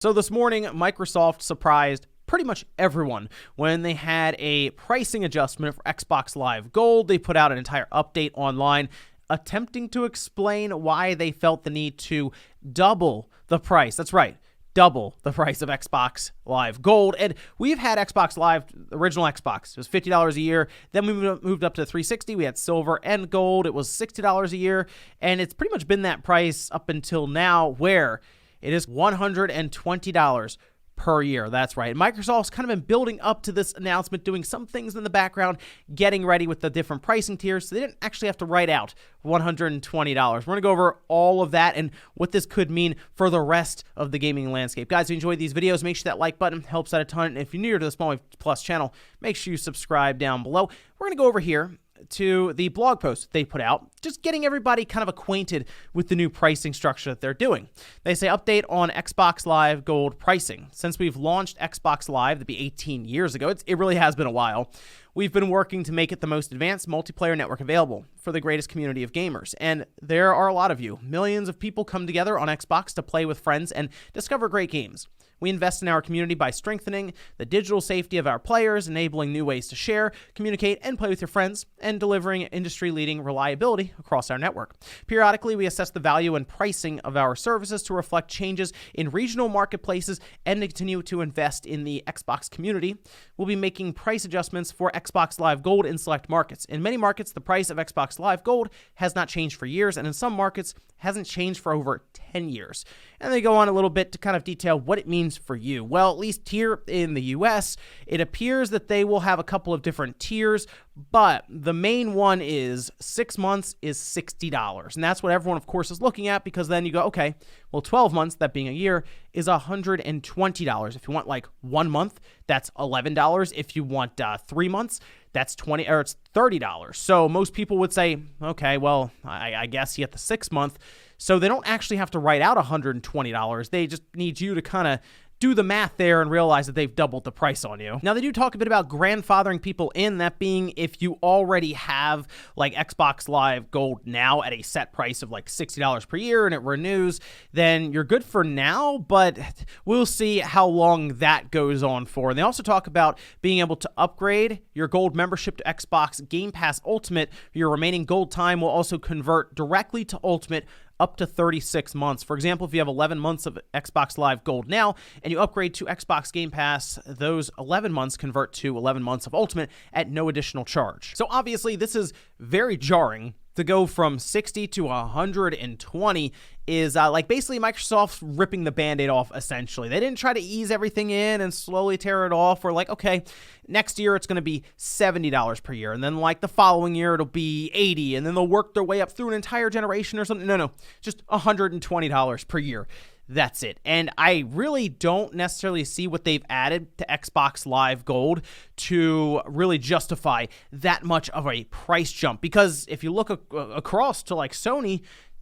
So this morning, Microsoft surprised pretty much everyone when they had a pricing adjustment for Xbox Live Gold. They put out an entire update online attempting to explain why they felt the need to double the price. That's right, double the price of Xbox Live Gold. And we've had Xbox Live, the original Xbox. It was $50 a year. Then we moved up to 360. We had silver and gold. It was $60 a year. And it's pretty much been that price up until now, where it is $120 per year. That's right. Microsoft's kind of been building up to this announcement, doing some things in the background, getting ready with the different pricing tiers, so they didn't actually have to write out $120. We're going to go over all of that and what this could mean for the rest of the gaming landscape. Guys, if you enjoyed these videos, make sure that like button helps out a ton. And if you're new to the Small Wave Plus channel, make sure you subscribe down below. We're going to go over here to the blog post they put out, just getting everybody kind of acquainted with the new pricing structure that they're doing. They say update on Xbox Live Gold pricing. Since we've launched Xbox Live, that'd be 18 years ago, it really has been a while, we've been working to make it the most advanced multiplayer network available for the greatest community of gamers. And there are a lot of you. Millions of people come together on Xbox to play with friends and discover great games. We invest in our community by strengthening the digital safety of our players, enabling new ways to share, communicate, and play with your friends, and delivering industry-leading reliability across our network. Periodically, we assess the value and pricing of our services to reflect changes in regional marketplaces and to continue to invest in the Xbox community. We'll be making price adjustments for Xbox Live Gold in select markets. In many markets, the price of Xbox Live Gold has not changed for years, and in some markets, hasn't changed for over 10 years. And they go on a little bit to kind of detail what it means for you. Well, at least here in the US, it appears that they will have a couple of different tiers, but the main one is 6 months is $60. And that's what everyone, of course, is looking at, because then you go, okay, well, 12 months, that being a year, is $120. If you want like 1 month, that's $11. If you want 3 months, that's it's $30. So most people would say, okay, well, I guess you get the 6 month. So they don't actually have to write out $120. They just need you to kind of do the math there and realize that they've doubled the price on you. Now, they do talk a bit about grandfathering people in, that being if you already have like Xbox Live Gold now at a set price of like $60 per year and it renews, then you're good for now, but we'll see how long that goes on for. And they also talk about being able to upgrade your gold membership to Xbox Game Pass Ultimate. Your remaining gold time will also convert directly to Ultimate up to 36 months. For example, if you have 11 months of Xbox Live Gold now and you upgrade to Xbox Game Pass, those 11 months convert to 11 months of Ultimate at no additional charge. So obviously this is very jarring. To go from 60 to 120 is like basically Microsoft ripping the Band-Aid off, essentially. They didn't try to ease everything in and slowly tear it off. Or like, okay, next year it's going to be $70 per year. And then like the following year it'll be $80. And then they'll work their way up through an entire generation or something. No, just $120 per year. That's it. And I really don't necessarily see what they've added to Xbox Live Gold to really justify that much of a price jump. Because if you look across to like Sony,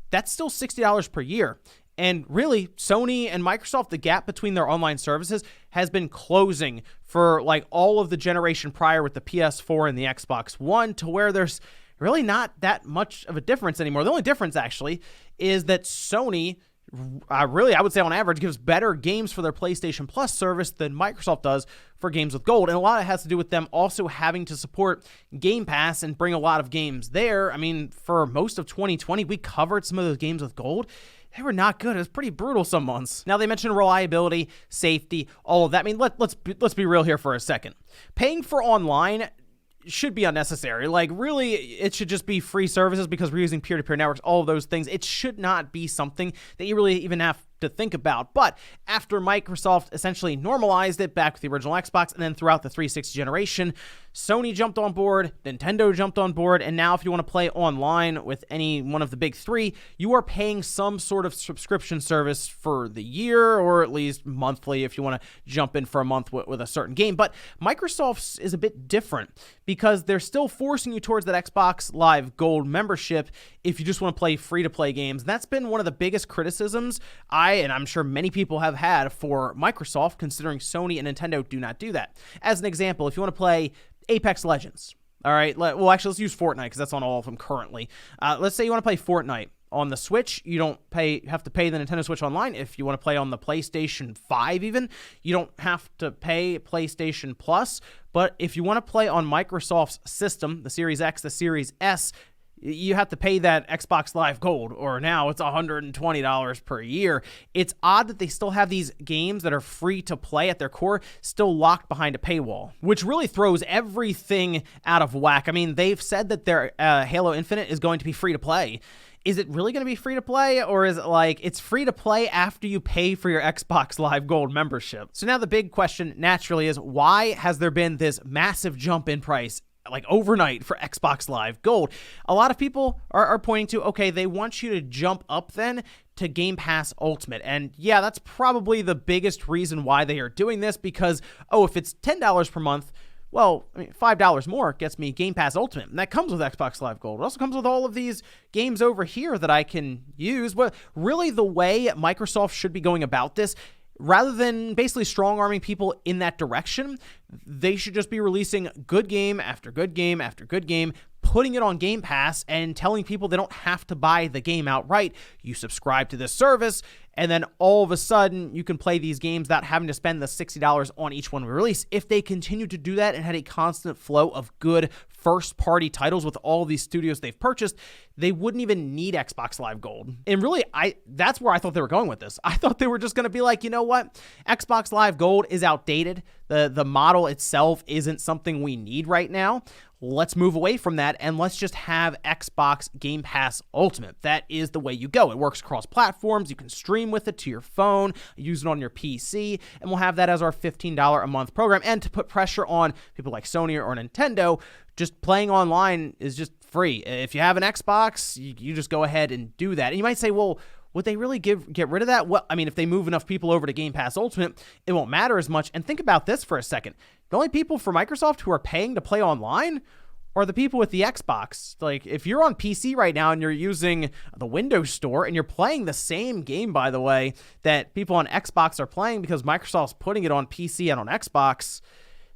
that's still $60 per year. And really, Sony and Microsoft, the gap between their online services has been closing for like all of the generation prior with the PS4 and the Xbox One, to where there's really not that much of a difference anymore. The only difference actually is that Sony I would say on average gives better games for their PlayStation Plus service than Microsoft does for games with Gold. And a lot of it has to do with them also having to support Game Pass and bring a lot of games there. I mean, for most of 2020, we covered some of those games with Gold. They were not good. It was pretty brutal some months. Now, they mentioned reliability, safety, all of that. I mean, let's be real here for a second. Paying for online should be unnecessary. Like, really, it should just be free services because we're using peer-to-peer networks, all of those things. It should not be something that you really even have to think about. But after Microsoft essentially normalized it back with the original Xbox and then throughout the 360 generation, Sony jumped on board, Nintendo jumped on board, and now if you want to play online with any one of the big three, you are paying some sort of subscription service for the year, or at least monthly if you want to jump in for a month with a certain game. But Microsoft's is a bit different because they're still forcing you towards that Xbox Live Gold membership if you just want to play free-to-play games. And that's been one of the biggest criticisms and I'm sure many people have had for Microsoft, considering Sony and Nintendo do not do that. As an example, if you want to play Apex Legends, all right, well, actually, let's use Fortnite because that's on all of them currently. Let's say you want to play Fortnite. On the Switch, you don't have to pay the Nintendo Switch Online. If you want to play on the PlayStation 5 even, you don't have to pay PlayStation Plus. But if you want to play on Microsoft's system, the Series X, the Series S, you have to pay that Xbox Live Gold, or now it's $120 per year. It's odd that they still have these games that are free to play at their core still locked behind a paywall, which really throws everything out of whack. I mean, they've said that their Halo Infinite is going to be free to play. Is it really going to be free to play, or is it like it's free to play after you pay for your Xbox Live Gold membership? So now the big question naturally is, why has there been this massive jump in price like overnight for Xbox Live Gold? A lot of people are pointing to, okay, they want you to jump up then to Game Pass Ultimate. And yeah, that's probably the biggest reason why they are doing this, because, if it's $10 per month, well, I mean, $5 more gets me Game Pass Ultimate, and that comes with Xbox Live Gold. It also comes with all of these games over here that I can use. But really, the way Microsoft should be going about this, rather than basically strong-arming people in that direction, they should just be releasing good game after good game after good game, putting it on Game Pass and telling people they don't have to buy the game outright. You subscribe to this service, and then all of a sudden you can play these games without having to spend the $60 on each one we release. If they continue to do that and had a constant flow of good first-party titles with all of these studios they've purchased, they wouldn't even need Xbox Live Gold. And really, that's where I thought they were going with this. I thought they were just going to be like, you know what? Xbox Live Gold is outdated. The model itself isn't something we need right now. Let's move away from that and let's just have Xbox Game Pass Ultimate. That is the way you go. It works across platforms. You can stream with it to your phone, use it on your PC, and we'll have that as our $15 a month program. And to put pressure on people like Sony or Nintendo, just playing online is just free. If you have an Xbox, you just go ahead and do that. And you might say, well, would they really get rid of that? Well, I mean, if they move enough people over to Game Pass Ultimate, it won't matter as much. And think about this for a second. The only people for Microsoft who are paying to play online are the people with the Xbox. Like, if you're on PC right now and you're using the Windows Store and you're playing the same game, by the way, that people on Xbox are playing because Microsoft's putting it on PC and on Xbox,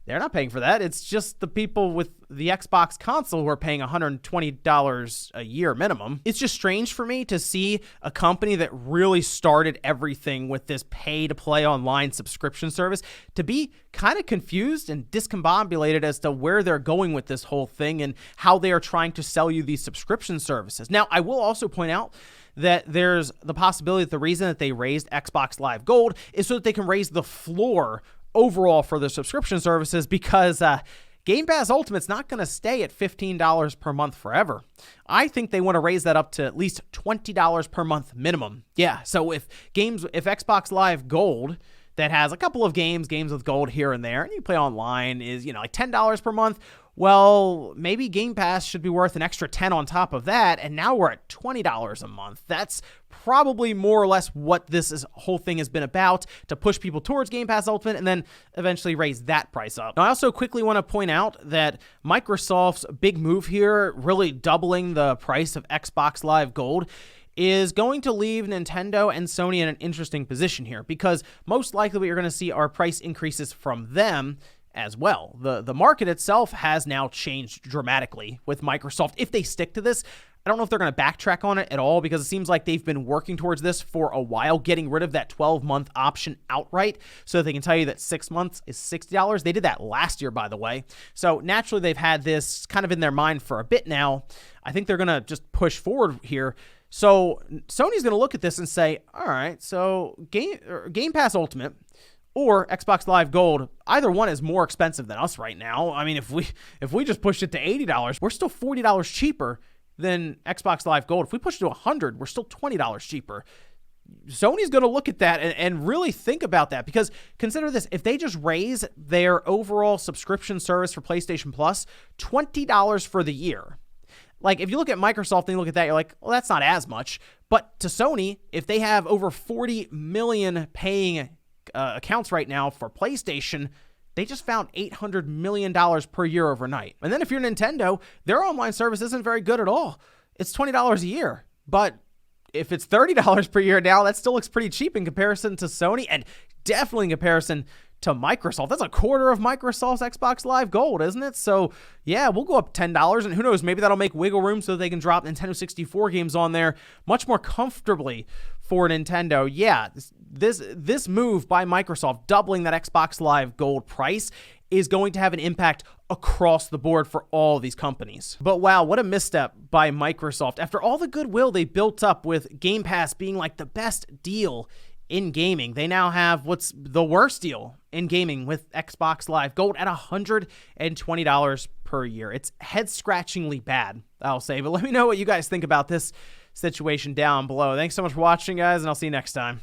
they're not paying for that. It's just the people with the Xbox console who are paying $120 a year minimum. It's just strange for me to see a company that really started everything with this pay-to-play online subscription service to be kind of confused and discombobulated as to where they're going with this whole thing and how they are trying to sell you these subscription services. Now, I will also point out that there's the possibility that the reason that they raised Xbox Live Gold is so that they can raise the floor overall for the subscription services, because Game Pass Ultimate's not going to stay at $15 per month forever. I think they want to raise that up to at least $20 per month minimum. Yeah, so if Xbox Live Gold, that has a couple of games with gold here and there, and you play online, is like $10 per month, well, maybe Game Pass should be worth an extra $10 on top of that, and now we're at $20 a month. That's probably more or less what this whole thing has been about, to push people towards Game Pass Ultimate and then eventually raise that price up. Now, I also quickly want to point out that Microsoft's big move here, really doubling the price of Xbox Live Gold, is going to leave Nintendo and Sony in an interesting position here, because most likely what you're going to see are price increases from them as well. The market itself has now changed dramatically with Microsoft. If they stick to this, I don't know if they're going to backtrack on it at all, because it seems like they've been working towards this for a while, getting rid of that 12-month option outright so that they can tell you that 6 months is $60. They did that last year, by the way. So naturally, they've had this kind of in their mind for a bit now. I think they're going to just push forward here. So Sony's going to look at this and say, all right, so Game Pass Ultimate or Xbox Live Gold, either one is more expensive than us right now. I mean, if we just pushed it to $80, we're still $40 cheaper than Xbox Live Gold. If we push it to $100, we're still $20 cheaper. Sony's going to look at that and really think about that, because consider this. If they just raise their overall subscription service for PlayStation Plus $20 for the year, like if you look at Microsoft and you look at that, you're like, well, that's not as much. But to Sony, if they have over 40 million paying accounts right now for PlayStation, they just found $800 million per year overnight. And then if you're Nintendo, their online service isn't very good at all. It's $20 a year. But if it's $30 per year now, that still looks pretty cheap in comparison to Sony, and definitely in comparison to Microsoft. That's a quarter of Microsoft's Xbox Live Gold, isn't it? So yeah, we'll go up $10, and who knows, maybe that'll make wiggle room so they can drop Nintendo 64 games on there much more comfortably for Nintendo. Yeah, this move by Microsoft, doubling that Xbox Live Gold price, is going to have an impact across the board for all these companies. But wow, what a misstep by Microsoft. After all the goodwill they built up with Game Pass being like the best deal in gaming, they now have what's the worst deal in gaming with Xbox Live Gold at $120 per year. It's head-scratchingly bad, I'll say. But let me know what you guys think about this situation down below. Thanks so much for watching, guys, and I'll see you next time.